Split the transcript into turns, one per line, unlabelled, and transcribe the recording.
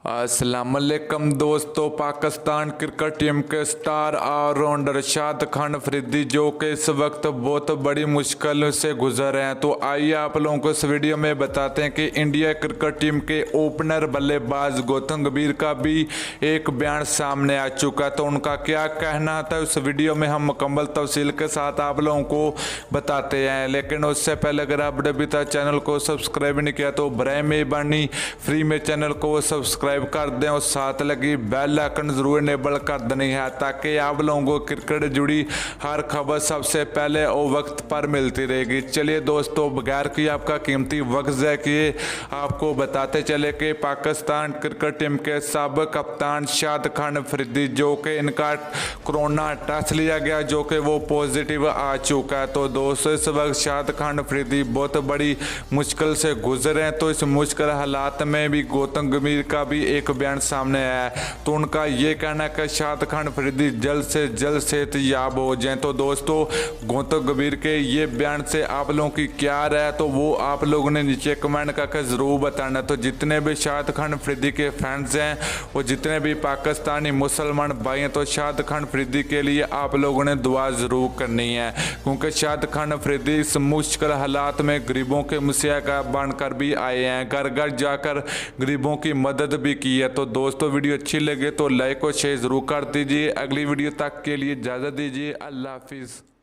अस्सलामुअलैकुम दोस्तों। Pakistan cricket team के स्टार ऑलराउंडर शाद खान अफरीदी जो कि इस वक्त बहुत बड़ी मुश्किल से गुजर रहे हैं, तो आइए आप लोगों को इस वीडियो में बताते हैं कि इंडिया क्रिकेट टीम के ओपनर बल्लेबाज गौतम गंभीर का भी एक बयान सामने आ चुका है। तो उनका क्या कहना था उस वीडियो में हम मुकम्मल तफसील के साथ आप लोगों को बताते हैं। लेकिन उससे पहले अगर आपने अभी तक चैनल को सब्सक्राइब नहीं किया तो बराए मेहरबानी फ्री में चैनल को सब्सक्राइब कर दें और साथ लगी बेल आइकन जरूर इनेबल कर देनी है ताकि आप लोगों को क्रिकेट जुड़ी हर खबर सबसे पहले और वक्त पर मिलती रहेगी। चलिए दोस्तों, बगैर की आपका कीमती वक्त ज़ाया किए आपको बताते चले कि पाकिस्तान क्रिकेट टीम के साबिक कप्तान शाद खान अफरीदी जो कि इनका कोरोना टेस्ट लिया गया जो कि वो पॉजिटिव आ चुका है। तो दोस्तों, इस वक्त शाद खान अफरीदी बहुत बड़ी मुश्किल से गुजरे हैं। तो इस मुश्किल हालात में भी गौतम गंभीर का भी एक बयान सामने आया है। तो उनका ये कहना है कि शाद खान अफरीदी जल्द से जल्द सेहतयाब हो जाएं। तो दोस्तों, गौतम गंभीर के ये बयान से आप लोगों की क्या राय है तो वो आप लोगों ने नीचे कमेंट करके ज़रूर बताना। तो जितने भी शाद खान अफरीदी के फैंस हैं और जितने भी पाकिस्तानी मुसलमान भाई हैं, तो शाद खान अफरीदी के लिए आप लोगों ने दुआ ज़रूर करनी है, क्योंकि शाद खान अफरीदी इस मुश्किल हालात में गरीबों के मसीहा का बनकर भी आए हैं, घर घर जाकर गरीबों की मदद भी की है। तो दोस्तों, वीडियो अच्छी लगे तो लाइक और शेयर ज़रूर कर दीजिए। अगली वीडियो तक के लिए इजाज़त दीजिए। अल्लाह हाफिज़।